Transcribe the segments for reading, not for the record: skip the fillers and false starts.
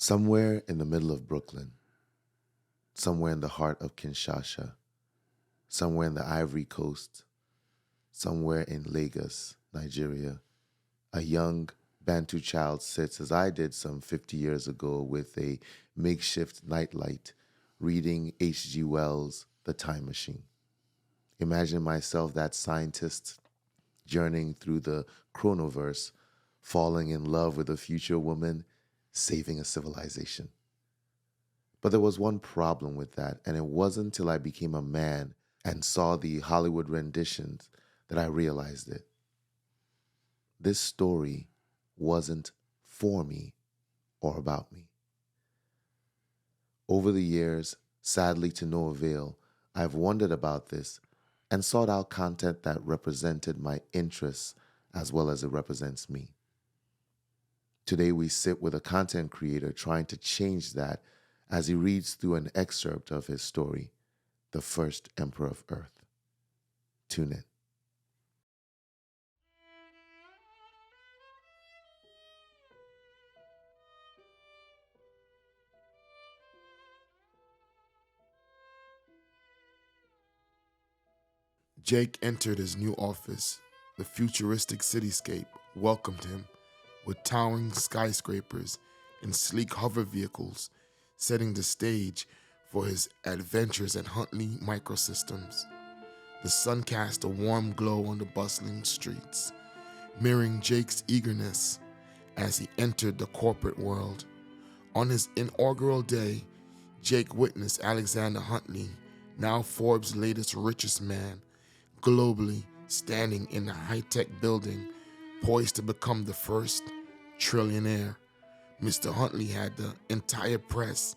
Somewhere in the middle of Brooklyn, somewhere in the heart of Kinshasa, somewhere in the Ivory Coast, somewhere in Lagos, Nigeria, a young Bantu child sits, as I did some 50 years ago, with a makeshift nightlight, reading H.G. Wells' The Time Machine. Imagine myself, that scientist, journeying through the chronoverse, falling in love with a future woman, saving a civilization. But there was one problem with that, and it wasn't until I became a man and saw the Hollywood renditions that I realized it. This story wasn't for me or about me. Over the years, sadly to no avail, I've wondered about this and sought out content that represented my interests as well as it represents me. Today we sit with a content creator trying to change that as he reads through an excerpt of his story, The First Emperor of Earth. Tune in. Jake entered his new office. The futuristic cityscape welcomed him with towering skyscrapers and sleek hover vehicles, setting the stage for his adventures at Huntley Microsystems. The sun cast a warm glow on the bustling streets, mirroring Jake's eagerness as he entered the corporate world. On his inaugural day, Jake witnessed Alexander Huntley, now Forbes' latest richest man, globally standing in a high-tech building poised to become the first trillionaire. Mr. Huntley had the entire press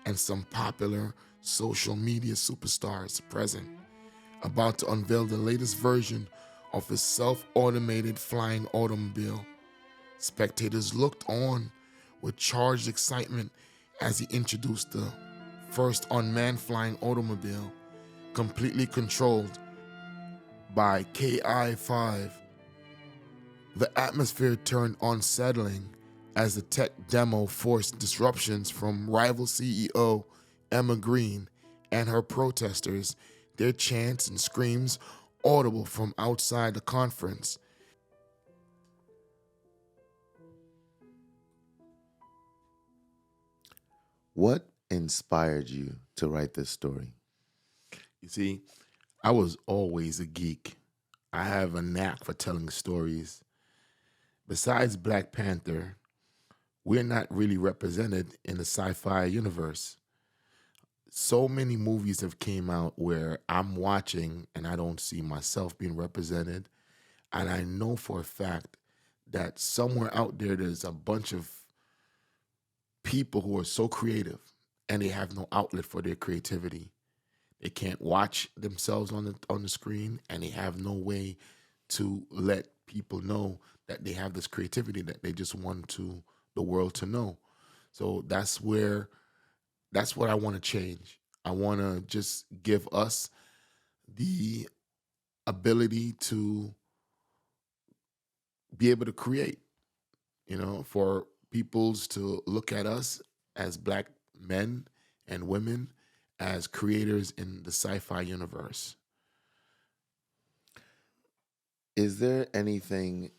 and some popular social media superstars present, about to unveil the latest version of his self-automated flying automobile. Spectators looked on with charged excitement as he introduced the first unmanned flying automobile, completely controlled by KI-5. The atmosphere turned unsettling as the tech demo forced disruptions from rival CEO Emma Green and her protesters, their chants and screams audible from outside the conference. What inspired you to write this story? You see, I was always a geek. I have a knack for telling stories. Besides Black Panther, we're not really represented in the sci-fi universe. So many movies have came out where I'm watching and I don't see myself being represented. And I know for a fact that somewhere out there, there's a bunch of people who are so creative and they have no outlet for their creativity. They can't watch themselves on the screen, and they have no way to let people know that they have this creativity that they just want the world to know. So that's what I want to change. I want to just give us the ability to be able to create, for peoples to look at us as Black men and women as creators in the sci-fi universe. Is there anything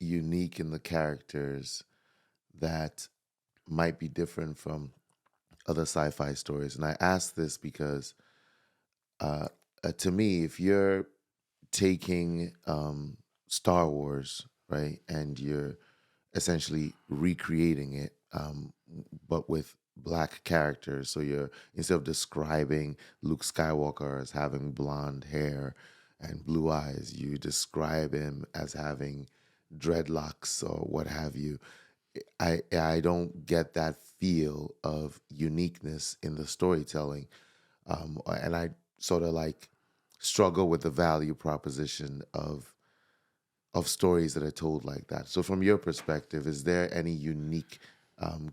unique in the characters that might be different from other sci-fi stories? And I ask this because to me, if you're taking Star Wars, right, and you're essentially recreating it, but with Black characters, so you're, instead of describing Luke Skywalker as having blonde hair and blue eyes, you describe him as having dreadlocks or what have you. I don't get that feel of uniqueness in the storytelling, and I sort of like struggle with the value proposition of stories that are told like that. So, from your perspective, is there any unique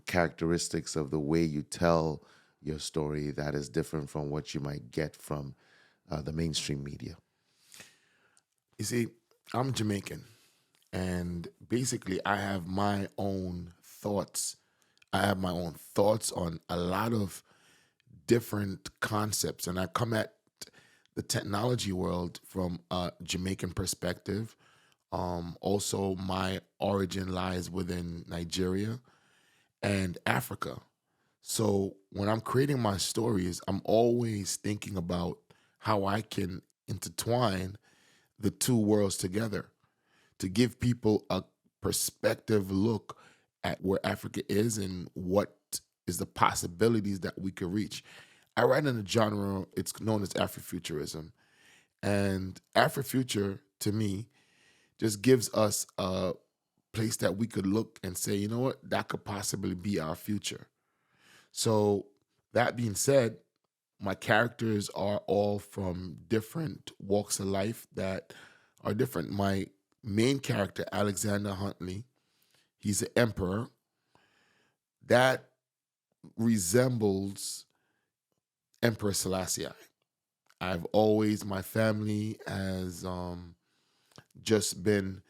characteristics of the way you tell your story that is different from what you might get from the mainstream media? You see, I'm Jamaican, and basically I have my own thoughts I have my own thoughts on a lot of different concepts, and I come at the technology world from a Jamaican perspective. Also, my origin lies within Nigeria and Africa. So when I'm creating my stories, I'm always thinking about how I can intertwine the two worlds together to give people a perspective look at where Africa is and what is the possibilities that we could reach. I write in a genre, it's known as Afrofuturism. And Afrofuture, to me, just gives us a place that we could look and say, you know what, that could possibly be our future. So, that being said, my characters are all from different walks of life that are different. My main character, Alexander Huntley, he's an emperor. That resembles Emperor Selassie. I've always, my family has just been,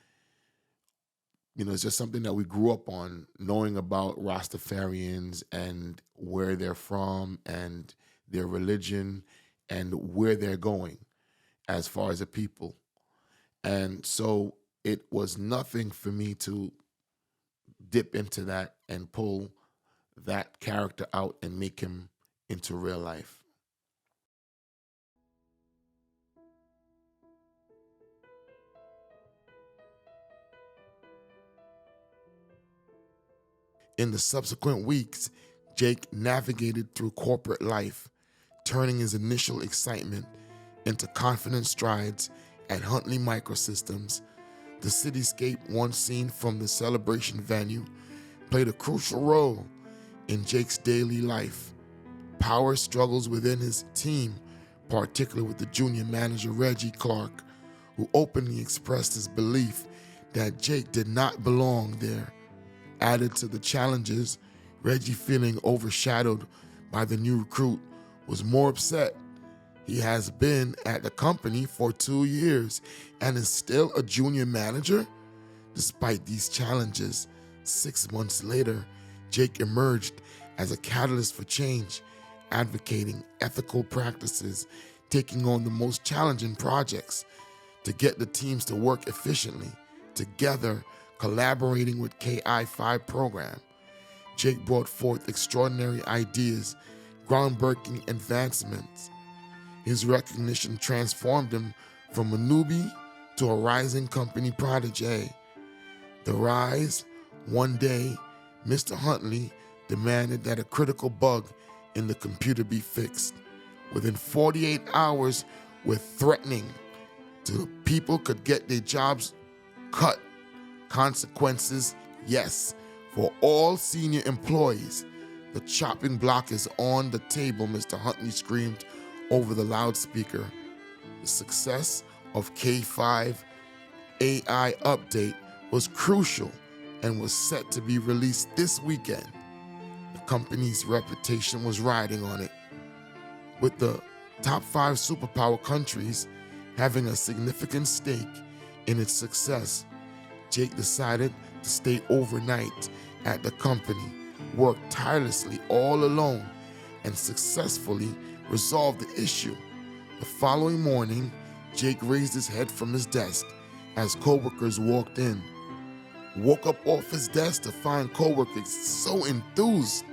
it's just something that we grew up on, knowing about Rastafarians and where they're from and their religion and where they're going as far as a people. And so it was nothing for me to dip into that and pull that character out and make him into real life. In the subsequent weeks, Jake navigated through corporate life, turning his initial excitement into confident strides at Huntley Microsystems. The cityscape once seen from the celebration venue played a crucial role in Jake's daily life. Power struggles within his team, particularly with the junior manager Reggie Clark, who openly expressed his belief that Jake did not belong there. Added to the challenges, Reggie, feeling overshadowed by the new recruit, was more upset. He has been at the company for 2 years and is still a junior manager. Despite these challenges, 6 months later, Jake emerged as a catalyst for change, advocating ethical practices, taking on the most challenging projects to get the teams to work efficiently. Together, collaborating with KI-5 program, Jake brought forth extraordinary ideas, groundbreaking advancements. His recognition transformed him from a newbie to a rising company protege. The rise, one day, Mr. Huntley demanded that a critical bug in the computer be fixed. Within 48 hours, with threatening to people could get their jobs cut. Consequences, yes, for all senior employees. The chopping block is on the table, Mr. Huntley screamed over the loudspeaker. The success of K5 AI update was crucial and was set to be released this weekend. The company's reputation was riding on it, with the top 5 superpower countries having a significant stake in its success. Jake decided to stay overnight at the company, worked tirelessly all alone, and successfully resolved the issue. The following morning, Jake raised his head from his desk as coworkers walked in. Woke up off his desk to find coworkers so enthused,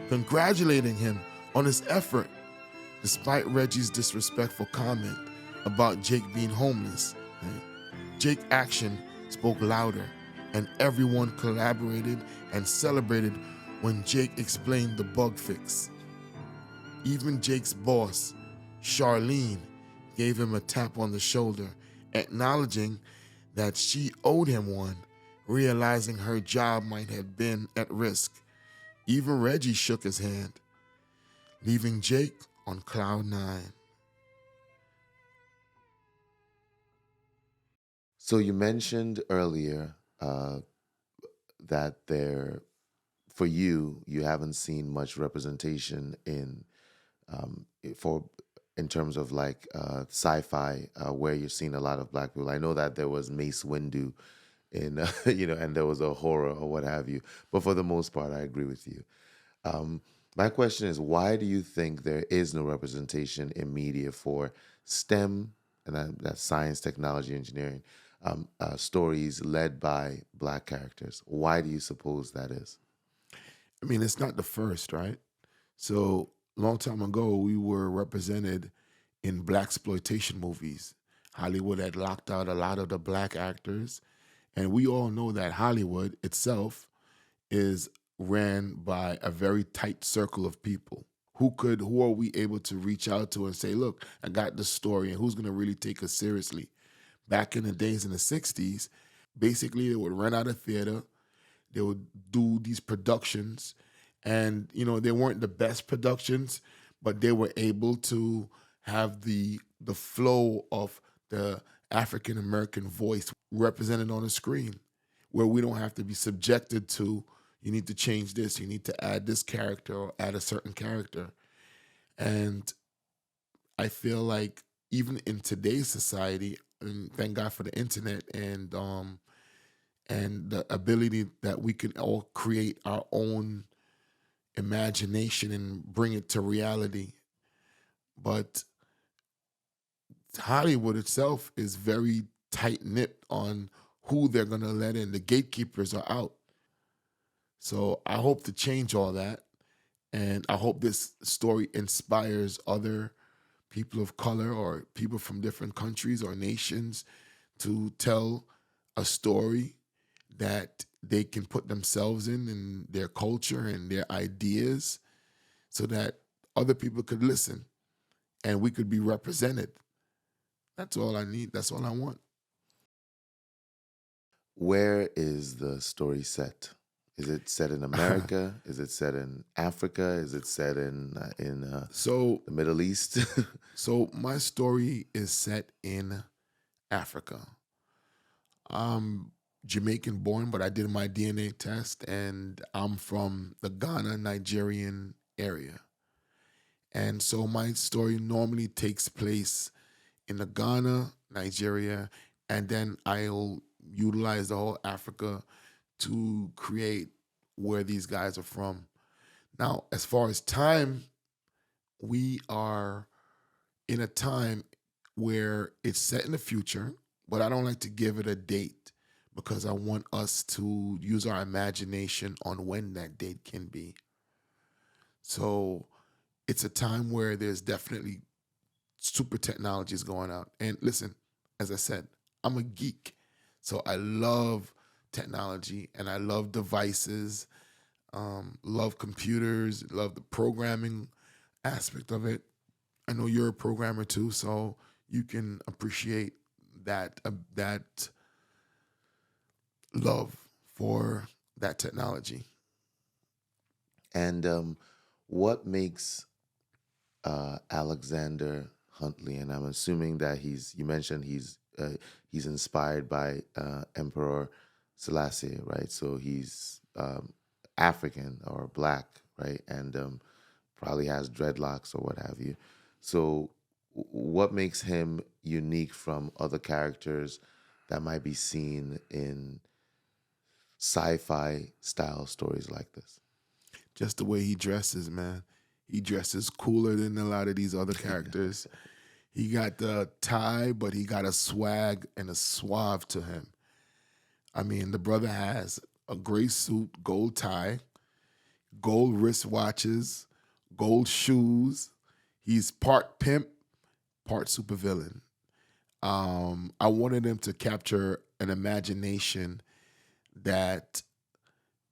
congratulating him on his effort, despite Reggie's disrespectful comment about Jake being homeless. Jake's action spoke louder, and everyone collaborated and celebrated when Jake explained the bug fix. Even Jake's boss, Charlene, gave him a tap on the shoulder, acknowledging that she owed him one, realizing her job might have been at risk. Even Reggie shook his hand, leaving Jake on cloud 9. So you mentioned earlier that for you, you haven't seen much representation for in terms of like sci-fi, where you've seen a lot of black people. I know that there was Mace Windu in and there was a horror or what have you. But for the most part, I agree with you. Um, my question is, why do you think there is no representation in media for STEM, and that's science, technology, engineering, stories led by Black characters? Why do you suppose that is? I mean, it's not the first, right? So long time ago, we were represented in black exploitation movies. Hollywood had locked out a lot of the black actors, and we all know that Hollywood itself is ran by a very tight circle of people. Who are we able to reach out to and say, look, I got this story, and who's going to really take us seriously? Back in the days in the 60s, basically they would rent out a theater, they would do these productions, and they weren't the best productions, but they were able to have the flow of the African American voice represented on the screen, where we don't have to be subjected to, you need to change this, you need to add this character or add a certain character. And I feel like even in today's society, and thank God for the internet and the ability that we can all create our own imagination and bring it to reality. But Hollywood itself is very tight knit on who they're going to let in. The gatekeepers are out. So I hope to change all that. And I hope this story inspires other people of color or people from different countries or nations to tell a story that they can put themselves in and their culture and their ideas, so that other people could listen and we could be represented. That's all I need. That's all I want. Where is the story set? Is it set in America? Is it set in Africa? Is it set in so the Middle East? so my story is set in Africa. I'm Jamaican born, but I did my DNA test and I'm from the Ghana, Nigerian area. And so my story normally takes place in the Ghana, Nigeria, and then I'll utilize the whole Africa to create where these guys are from. Now, as far as time, we are in a time where it's set in the future, but I don't like to give it a date because I want us to use our imagination on when that date can be. So it's a time where there's definitely super technologies going out. And listen, as I said, I'm a geek. So I love technology and I love devices, love computers, love the programming aspect of it. I know you're a programmer too, so you can appreciate that love for that technology. And what makes Alexander Huntley? And I'm assuming that you mentioned he's inspired by Emperor Selassie, right? So he's African or black, right? And probably has dreadlocks or what have you. So, what makes him unique from other characters that might be seen in sci-fi style stories like this? Just the way he dresses, man. He dresses cooler than a lot of these other characters. He got the tie, but he got a swag and a suave to him. I mean, the brother has a gray suit, gold tie, gold wristwatches, gold shoes. He's part pimp, part supervillain. I wanted him to capture an imagination that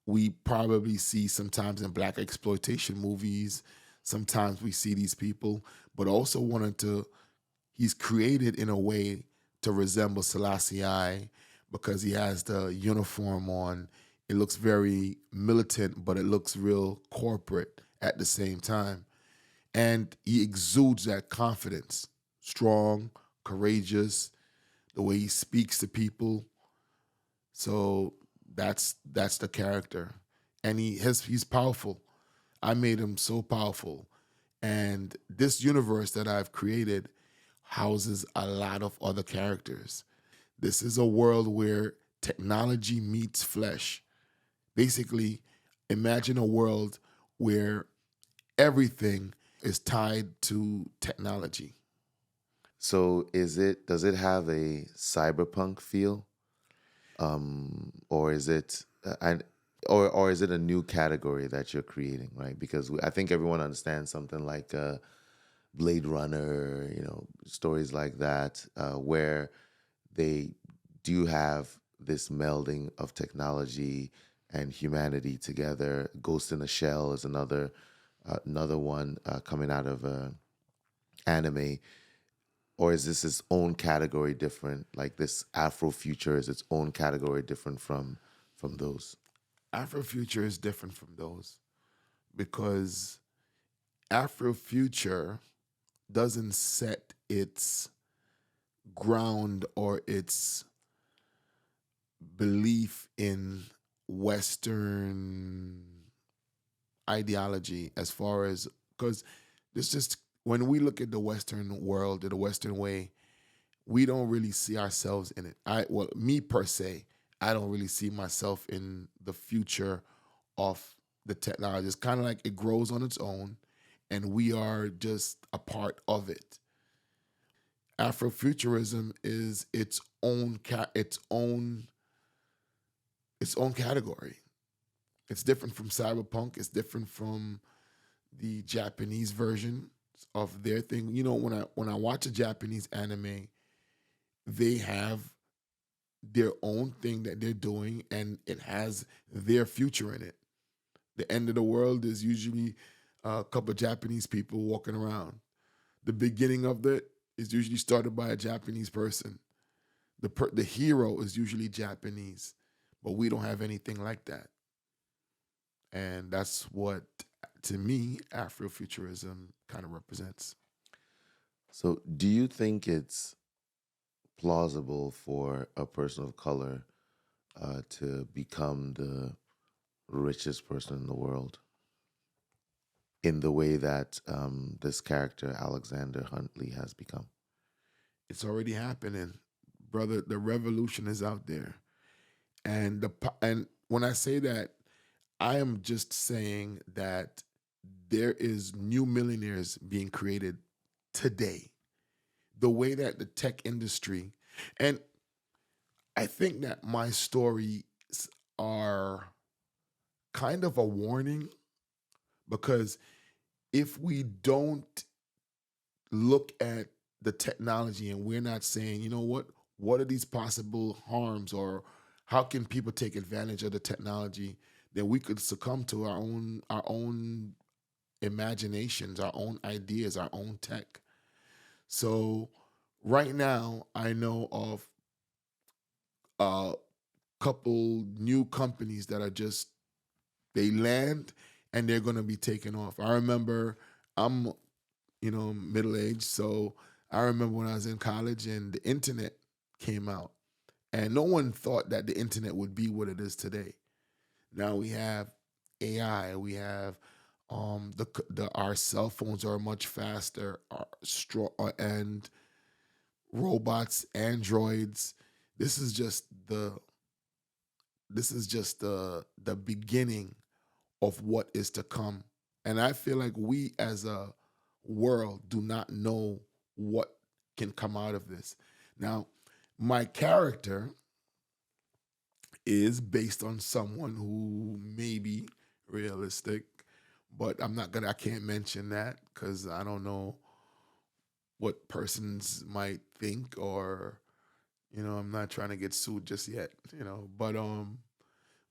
we probably see sometimes in black exploitation movies. Sometimes we see these people, but also wanted to, he's created in a way to resemble Selassie because he has the uniform on. It looks very militant, but it looks real corporate at the same time. And he exudes that confidence, strong, courageous, the way he speaks to people. So that's the character, and he's powerful. I made him so powerful, and this universe that I've created houses a lot of other characters. This is a world where technology meets flesh. Basically, imagine a world where everything is tied to technology. So does it have a cyberpunk feel? Or is it or is it a new category that you're creating, right? Because I think everyone understands something like Blade Runner, stories like that, where they do have this melding of technology and humanity together. Ghost in the Shell is another one coming out of anime. Or is this its own category different? Like this Afro future is its own category different from those? Afrofuture is different from those because Afrofuture doesn't set its ground or its belief in Western ideology as far as because this just when we look at the Western world or the Western way, we don't really see ourselves in it. Me per se, I don't really see myself in the future of the technology. It's kind of like it grows on its own, and we are just a part of it. Afrofuturism is its own category. It's different from cyberpunk. It's different from the Japanese version of their thing. When I watch a Japanese anime, they have their own thing that they're doing, and it has their future in it. The end of the world is usually a couple of Japanese people walking around. The beginning of it is usually started by a Japanese person. The hero is usually Japanese, but we don't have anything like that. And that's what, to me, Afrofuturism kind of represents. So do you think it's plausible for a person of color to become the richest person in the world in the way that this character Alexander Huntley has become? It's already happening, brother. The revolution is out there, and when I say that, I am just saying that there is new millionaires being created today. The way that the tech industry, and I think that my stories are kind of a warning because if we don't look at the technology and we're not saying, what are these possible harms or how can people take advantage of the technology, then we could succumb to our own imaginations, our own ideas, our own tech. So right now, I know of a couple new companies that are just they land and they're going to be taken off. I remember I'm middle aged, so I remember when I was in college and the internet came out, and no one thought that the internet would be what it is today. Now we have AI, we have our cell phones are much faster, and robots, androids. This is just the beginning of what is to come. And I feel like we as a world do not know what can come out of this. Now, my character is based on someone who may be realistic, but I can't mention that because I don't know what persons might think or, I'm not trying to get sued just yet,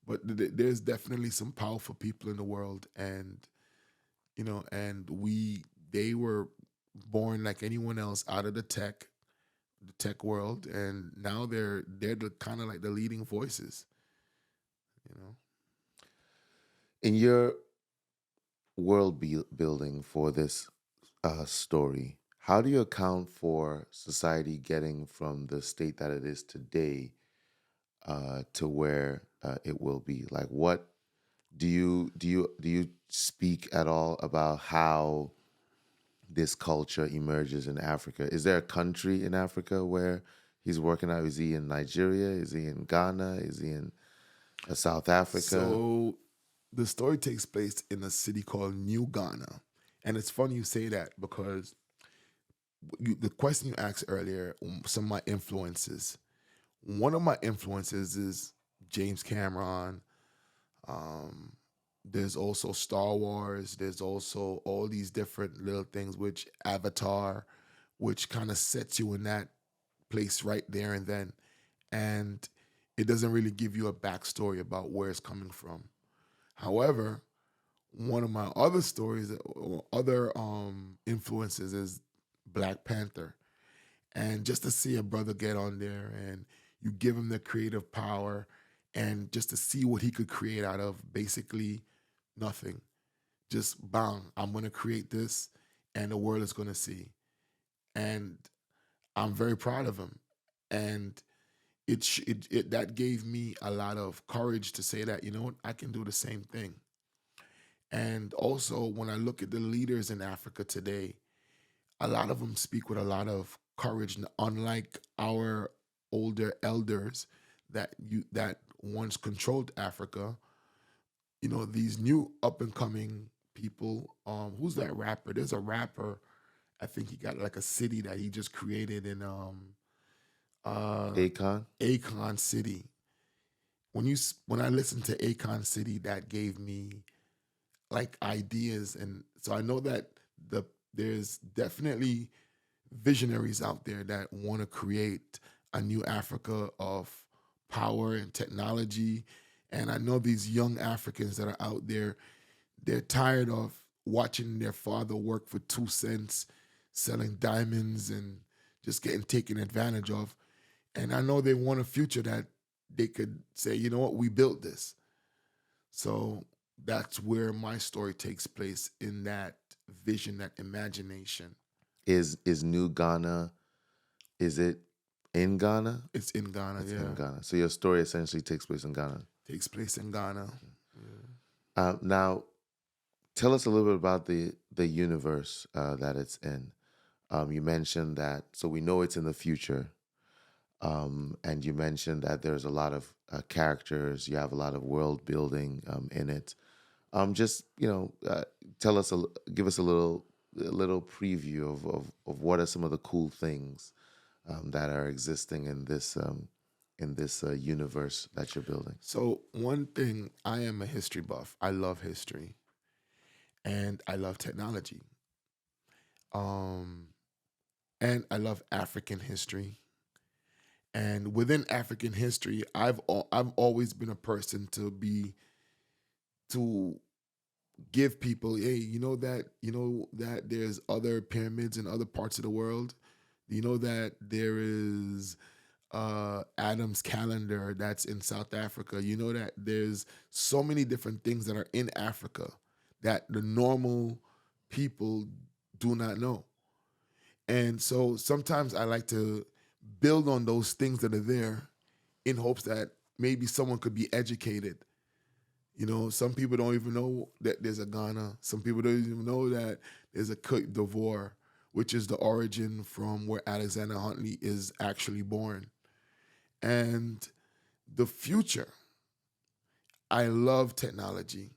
but there's definitely some powerful people in the world, and they were born like anyone else out of the tech world, and now they're the kind of like the leading voices, you know. In your building for this story, how do you account for society getting from the state that it is today to where it will be? Like, what do you speak at all about how this culture emerges in Africa? Is there a country in Africa where he's working out? Is he in Nigeria? Is he in Ghana? Is he in South Africa? So The story takes place in a city called New Ghana. And it's funny you say that because the question you asked earlier, some of my influences. One of my influences is James Cameron. Um, there's also Star Wars. There's also all these different little things, which Avatar, which kind of sets you in that place right there and then. And it doesn't really give you a backstory about where it's coming from. However, one of my other stories or other influences is Black Panther. And just to see a brother get on there and you give him the creative power and just to see what he could create out of basically nothing. Just bang, I'm going to create this and the world is going to see. And I'm very proud of him. And that gave me a lot of courage to say that, you know what, I can do the same thing. And also, when I look at the leaders in Africa today, a lot of them speak with a lot of courage, unlike our older elders that once controlled Africa. You know, these new up and coming people. Who's that rapper? There's a rapper. I think he got like a city that he just created in uh Akon? Akon City. When I listened to Akon City, that gave me like ideas, and so I know that there's definitely visionaries out there that want to create a new Africa of power and technology. And I know these young Africans that are out there, they're tired of watching their father work for 2 cents, selling diamonds and just getting taken advantage of. And I know they want a future that they could say, you know what, we built this. So that's where my story takes place, in that vision, that imagination. Is New Ghana, is it in Ghana? It's in Ghana, It's yeah. in Ghana. So your story essentially takes place in Ghana. Takes place in Ghana. Yeah. Now, tell us a little bit about the universe that it's in. You mentioned that, so we know it's in the future. And you mentioned that there's a lot of characters. You have a lot of world building in it. Just tell us give us a little preview of what are some of the cool things that are existing in this universe that you're building. So one thing, I am a history buff. I love history and I love technology. Um, and I love African history. And within African history, I've always been a person to give people, hey, you know that there's other pyramids in other parts of the world. You know that there is Adam's calendar that's in South Africa. You know that there's so many different things that are in Africa that the normal people do not know. And so sometimes I like to build on those things that are there in hopes that maybe someone could be educated. You know, some people don't even know that there's a Ghana. Some people don't even know that there's a Cote d'Ivoire, which is the origin from where Alexander Huntley is actually born. And the future, I love technology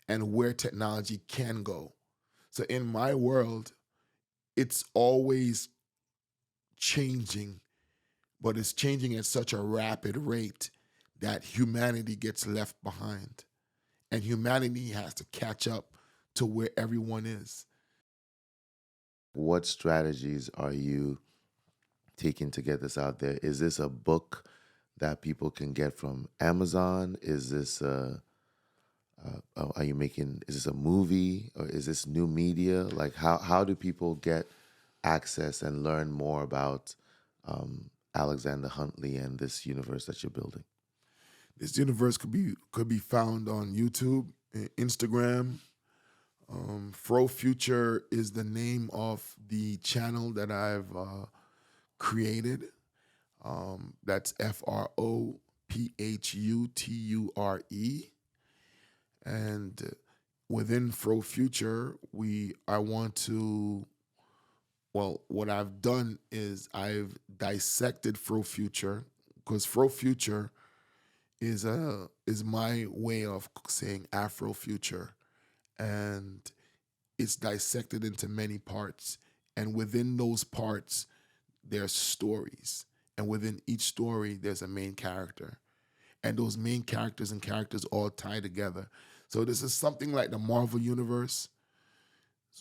and where technology can go. So in my world, it's always changing, but it's changing at such a rapid rate that humanity gets left behind. And humanity has to catch up to where everyone is. What strategies are you taking to get this out there? Is this a book that people can get from Amazon? Is this are you making? Is this a movie or is this new media? Like how do people get access and learn more about Alexander Huntley and this universe that you're building? This universe could be found on YouTube, Instagram. Fro Future is the name of the channel that I've created. That's FroPhuture. And within Fro Future, I want to, well, what I've done is I've dissected Fro Future, because Fro Future is my way of saying Afro future, and it's dissected into many parts, and within those parts there's stories, and within each story there's a main character, and those main characters and characters all tie together. So this is something like the Marvel universe,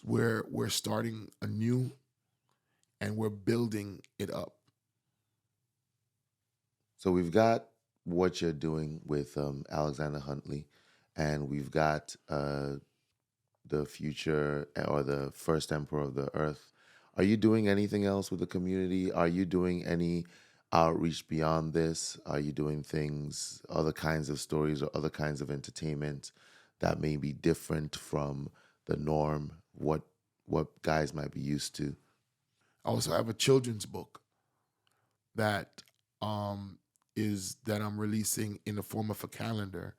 where we're starting anew and we're building it up. So we've got what you're doing with Alexander Huntley, and we've got the future or the first emperor of the earth. Are you doing anything else with the community? Are you doing any outreach beyond this? Are you doing things, other kinds of stories or other kinds of entertainment that may be different from the norm? What guys might be used to? I also have a children's book that um, is that I'm releasing in the form of a calendar,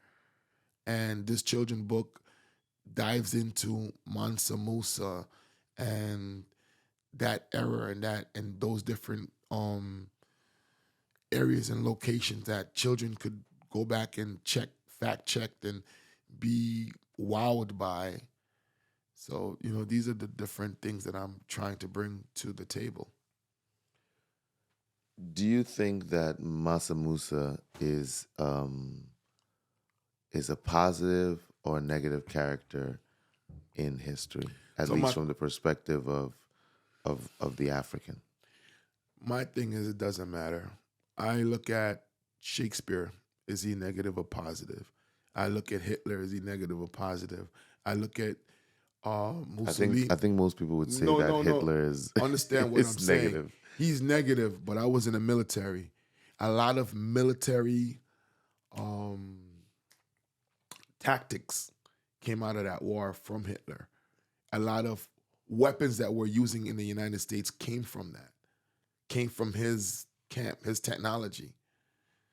and this children's book dives into Mansa Musa and that era and those different areas and locations that children could go back and fact checked, and be wowed by. So, these are the different things that I'm trying to bring to the table. Do you think that Masa Musa is a positive or a negative character in history, at So least from the perspective of the African? my thing is, it doesn't matter. I look at Shakespeare, is he negative or positive? I look at Hitler, is he negative or positive? I look at Mussolini. I think most people would say No, that no, no. Hitler is Understand what I'm is saying. negative. He's negative, but I was in the military. A lot of military um, tactics came out of that war from Hitler. A lot of weapons that we're using in the United States came from that, came from his camp, his technology.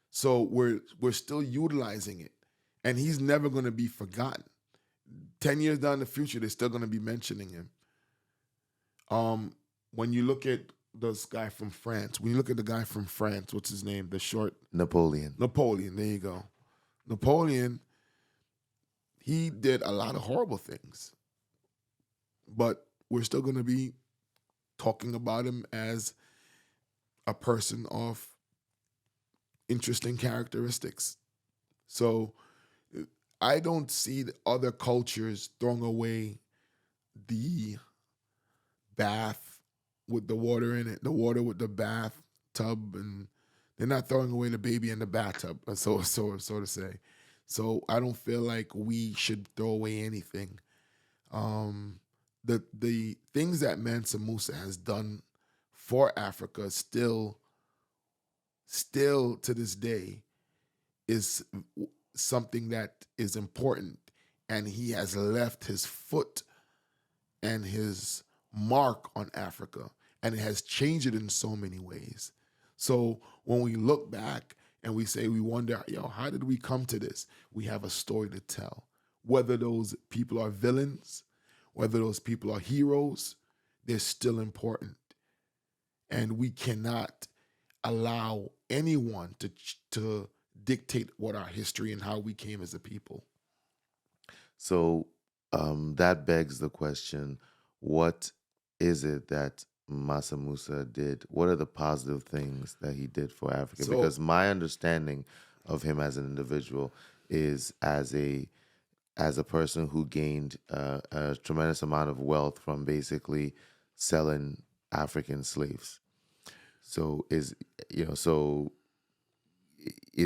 So we're still utilizing it, and he's never going to be forgotten. 10 years down the future, they're still going to be mentioning him. When you look at this guy from France, when you look at the guy from France, what's his name? The short Napoleon. Napoleon. There you go. Napoleon. He did a lot of horrible things, but we're still going to be talking about him as a person of interesting characteristics. So I don't see the other cultures throwing away the bath with the water in it, the water with the bath tub, and they're not throwing away the baby in the bathtub, so to say. So I don't feel like we should throw away anything. The things that Mansa Musa has done for Africa still to this day is something that is important, and he has left his foot and his mark on Africa, and it has changed it in so many ways. So when we look back and we say, we wonder, how did we come to this? We have a story to tell. Whether those people are villains, whether those people are heroes, they're still important. And we cannot allow anyone to dictate what our history and how we came as a people. So that begs the question: what is it that Masa Musa did? What are the positive things that he did for Africa? So- Because my understanding of him as an individual is as a person who gained a tremendous amount of wealth from basically selling African slaves. So is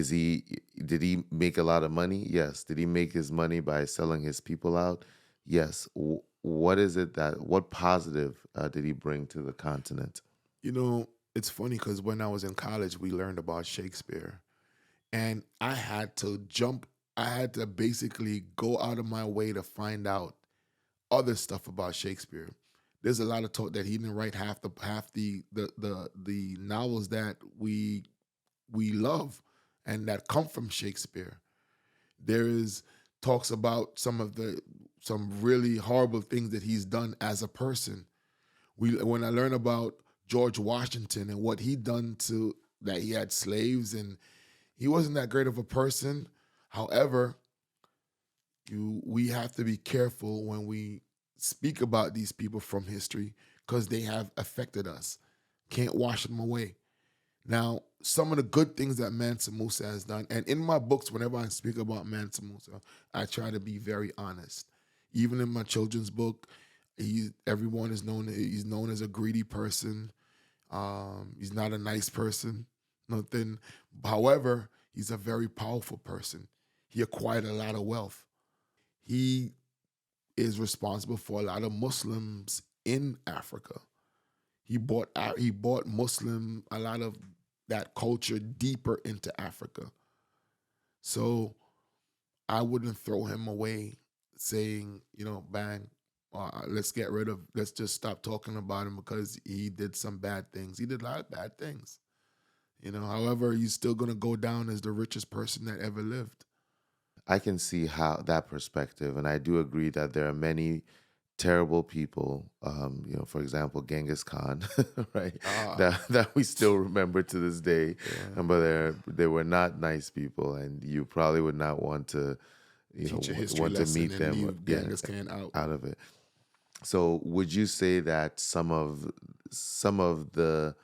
he did he make a lot of money? Yes. Did he make his money by selling his people out? Yes. What positive did he bring to the continent? It's funny because when I was in college, we learned about Shakespeare, and I had to basically go out of my way to find out other stuff about Shakespeare. There's a lot of talk that he didn't write half the novels that we love and that come from Shakespeare. There is talks about some really horrible things that he's done as a person. When I learn about George Washington and what he done to that, he had slaves, and He wasn't that great of a person. However, we have to be careful when we speak about these people from history because they have affected us. Can't wash them away. Now, some of the good things that Mansa Musa has done, and in my books, whenever I speak about Mansa Musa, I try to be very honest. Even in my children's book, everyone is known. He's known as a greedy person. He's not a nice person. Nothing. However, he's a very powerful person. He acquired a lot of wealth. He is responsible for a lot of Muslims in Africa. He bought Muslim a lot of that culture deeper into Africa. So I wouldn't throw him away, saying, bang, let's just stop talking about him because he did some bad things. He did a lot of bad things. However, he's still gonna go down as the richest person that ever lived. I can see how that perspective, and I do agree that there are many terrible people. For example, Genghis Khan, right? Ah, That we still remember to this day, yeah. but they were not nice people, and you probably would not want to, Teach a history want to lesson meet and them, leave yeah, Genghis Khan out. out of it. So, would you say that some of the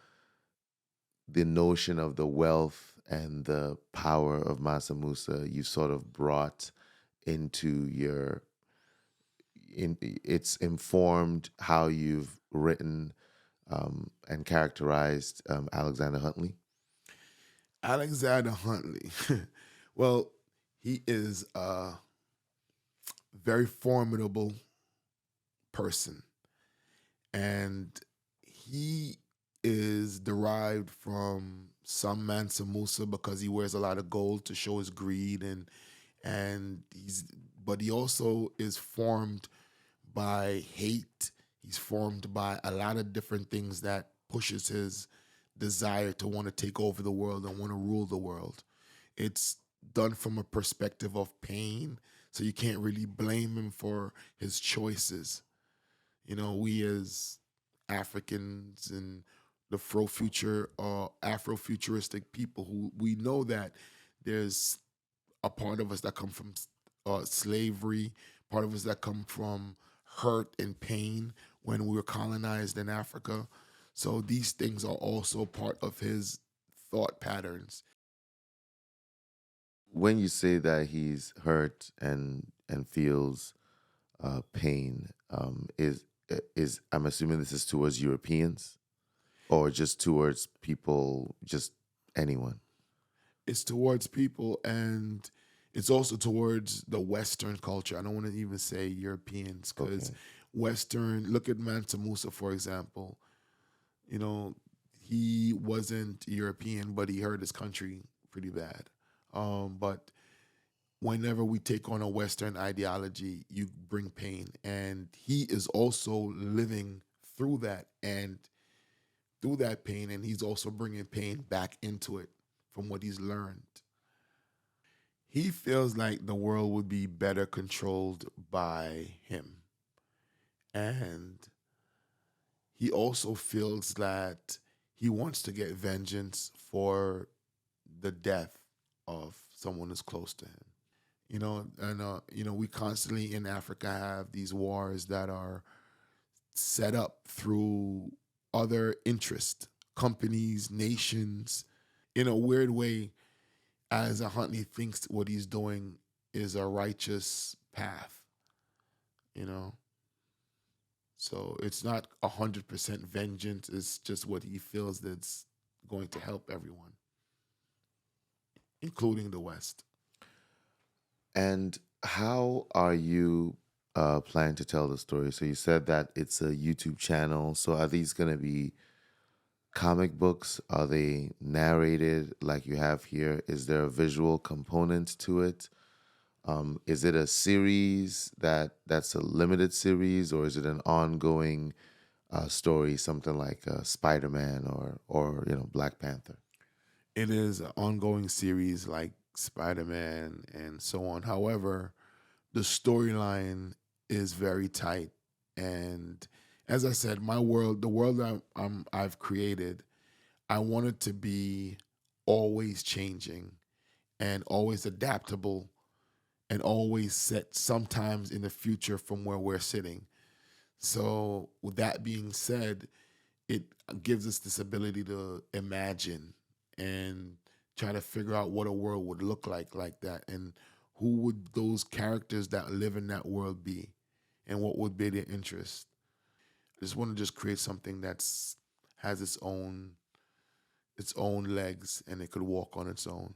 notion of the wealth and the power of Mansa Musa you sort of brought into it's informed how you've written and characterized Alexander Huntley? Alexander Huntley. Well, he is a very formidable person, and he is derived from some Mansa Musa because he wears a lot of gold to show his greed, and but he also is formed by hate. He's formed by a lot of different things that pushes his desire to want to take over the world and want to rule the world. It's done from a perspective of pain, so you can't really blame him for his choices. We as Africans and the Afro futuristic people, who we know that there's a part of us that come from slavery, part of us that come from hurt and pain when we were colonized in Africa. So these things are also part of his thought patterns. When you say that he's hurt and feels pain, is I'm assuming this is towards Europeans or just towards people, just anyone? It's towards people, and it's also towards the Western culture. I don't want to even say Europeans because Okay. Western, look at Mansa Musa, for example. You know, he wasn't European, but he hurt his country pretty bad. But whenever we take on a Western ideology, you bring pain. And he is also living through that and through that pain, and he's also bringing pain back into it from what he's learned. He feels like the world would be better controlled by him. And he also feels that he wants to get vengeance for the death of someone who's close to him. We constantly in Africa have these wars that are set up through other interests, companies, nations. In a weird way, as a Huntley thinks what he's doing is a righteous path, you know. So it's not 100% vengeance. It's just what he feels that's going to help everyone, including the West. And how are you planning to tell the story? So you said that it's a YouTube channel. So are these going to be comic books? Are they narrated like you have here? Is there a visual component to it? Is it a series that's a limited series, or is it an ongoing story, something like Spider-Man or Black Panther? It is an ongoing series like Spider Man and so on. However, the storyline is very tight. And as I said, my world, the world that I've created, I want it to be always changing. and always adaptable and always set sometimes in the future from where we're sitting. So, with that being said, it gives us this ability to imagine and try to figure out what a world would look like that, and who would those characters that live in that world be, and what would be their interest. I just want to just create something that's has its own legs and it could walk on its own.